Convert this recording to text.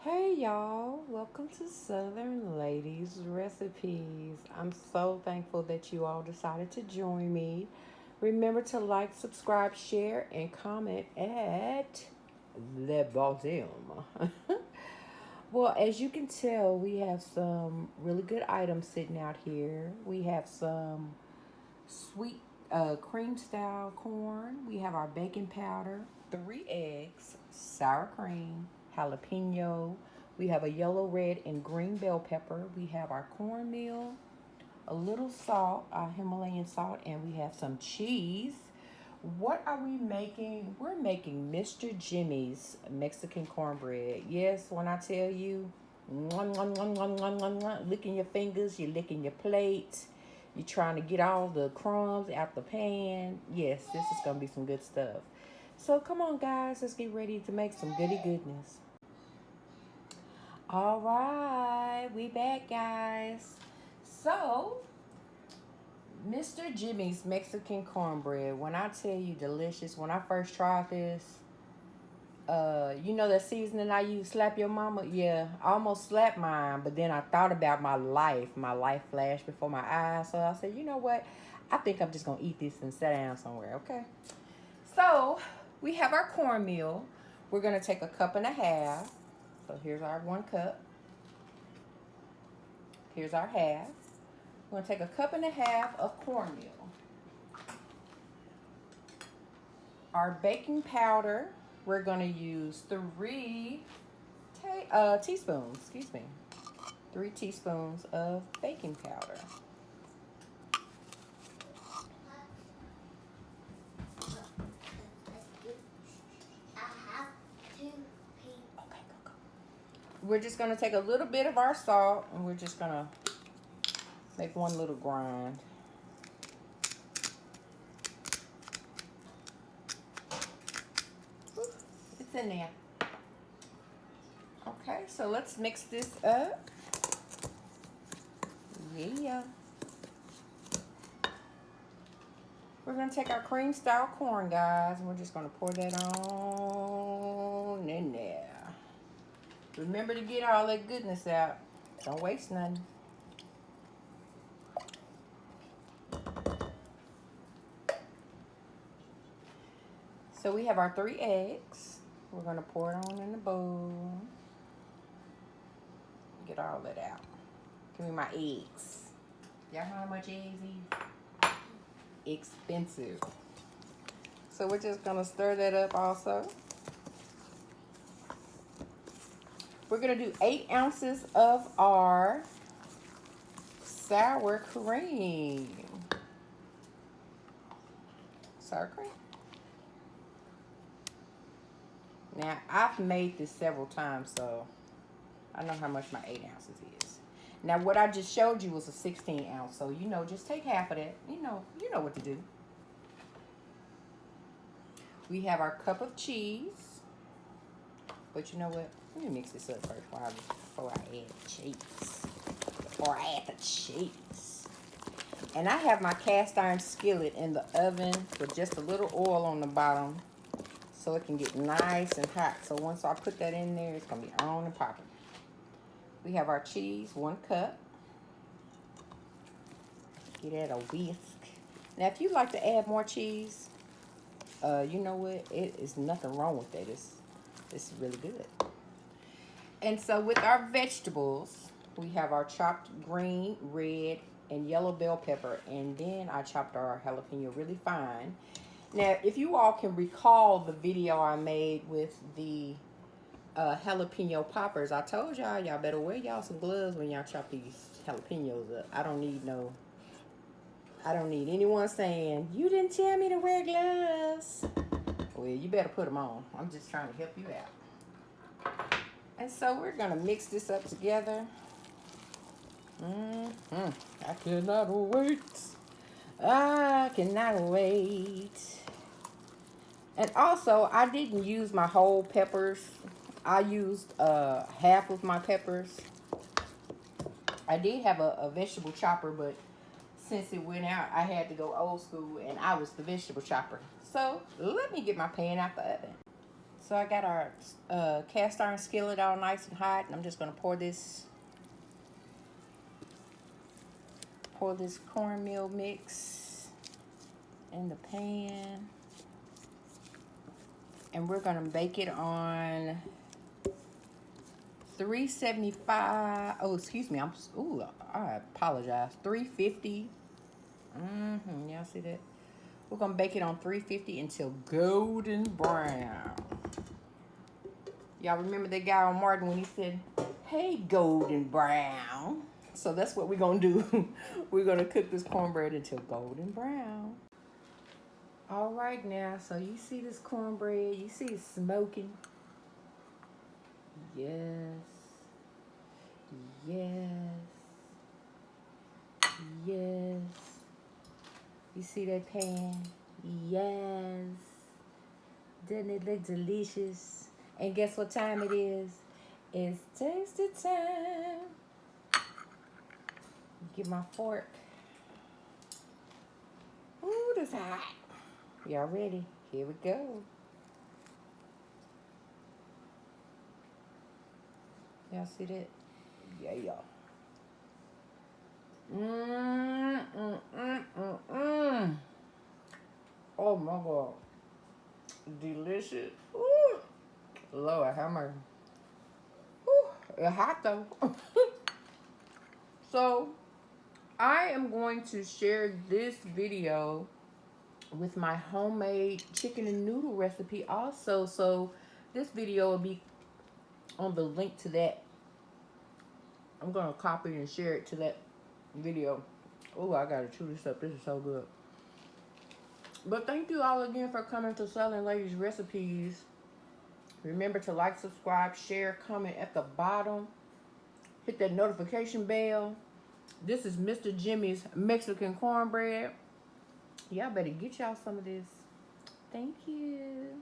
Hey y'all, welcome to Southern Ladies Recipes. I'm so thankful that you all decided to join me. Remember to like, subscribe, share, and comment at the bottom. Well, as you can tell, we have some really good items sitting out here. We have some sweet cream style corn. We have our baking powder, 3 eggs, sour cream, jalapeno. We have a yellow, red, and green bell pepper. We have our cornmeal, a little salt, our Himalayan salt, and we have some cheese. What are we making? We're making Mr. Jimmie's Mexican cornbread. Yes, when I tell you, licking your fingers, you're licking your plate, you're trying to get all the crumbs out the pan. Yes, this is going to be some good stuff. So come on, guys, let's get ready to make some goody goodness. All right, we back, guys. So, Mr. Jimmie's Mexican cornbread. When I tell you delicious, when I first tried this, you know that seasoning I use, slap your mama? Yeah, I almost slapped mine, but then I thought about my life. My life flashed before my eyes. So I said, you know what? I think I'm just going to eat this and sit down somewhere, okay? So, we have our cornmeal. We're going to take a cup and a half. So, here's our 1 cup. Here's our half. We're going to take a cup and a half of cornmeal. Our baking powder, we're going to use 3 teaspoons, 3 teaspoons of baking powder. We're just going to take a little bit of our salt and we're just going to make one little grind. It's in there. Okay, so let's mix this up. Yeah. We're going to take our cream style corn, guys, and we're just going to pour that on in there. Remember to get all that goodness out. Don't waste nothing. So we have our 3 eggs. We're going to pour it on in the bowl. Get all that out. Give me my eggs. Y'all know how much eggs is? Expensive. So we're just going to stir that up also. We're going to do 8 ounces of our sour cream. Sour cream. Now, I've made this several times, so I know how much my 8 ounces is. Now, what I just showed you was a 16 ounce, so you know, just take half of that. You know what to do. We have our cup of cheese. But you know what? Let me mix this up first before I add the cheese. Before I add the cheese. And I have my cast iron skillet in the oven with just a little oil on the bottom so it can get nice and hot. So once I put that in there, it's going to be on and popping. We have our cheese, 1 cup. Get that a whisk. Now, if you like to add more cheese, you know what? It is nothing wrong with that. It's really good. And so with our vegetables, we have our chopped green, red, and yellow bell pepper. And then I chopped our jalapeno really fine. Now, if you all can recall the video I made with the jalapeno poppers, I told y'all better wear y'all some gloves when y'all chop these jalapenos up. I don't need anyone saying, you didn't tell me to wear gloves. Well, you better put them on. I'm just trying to help you out. And so we're going to mix this up together. I cannot wait. I cannot wait. And also, I didn't use my whole peppers. I used half of my peppers. I did have a vegetable chopper, but since it went out, I had to go old school, and I was the vegetable chopper. So let me get my pan out the oven. So I got our cast iron skillet all nice and hot, and I'm just gonna pour this cornmeal mix in the pan, and we're gonna bake it on 375. Oh, excuse me. I apologize. 350. Y'all see that? We're gonna bake it on 350 until golden brown. Y'all remember that guy on Martin when he said, "Hey, golden brown." So that's what we're gonna do. We're gonna cook this cornbread until golden brown. All right now, so you see this cornbread, you see it smoking. Yes. Yes. Yes. You see that pan? Yes. Doesn't it look delicious? And guess what time it is? It's tasty time. Get my fork. Ooh, this hot. Y'all ready? Here we go. Y'all see that? Yeah, y'all. Oh my God. Delicious. Ooh. Lord, have mercy. Ooh, it's hot though. So, I am going to share this video with my homemade chicken and noodle recipe also. So, this video will be on the link to that. I'm going to copy and share it to that video. Oh, I got to chew this up. This is so good. But thank you all again for coming to Southern Ladies Recipes. Remember to like, subscribe, share, comment at the bottom. Hit that notification bell. This is Mr. Jimmie's Mexican cornbread. Y'all better get y'all some of this. Thank you.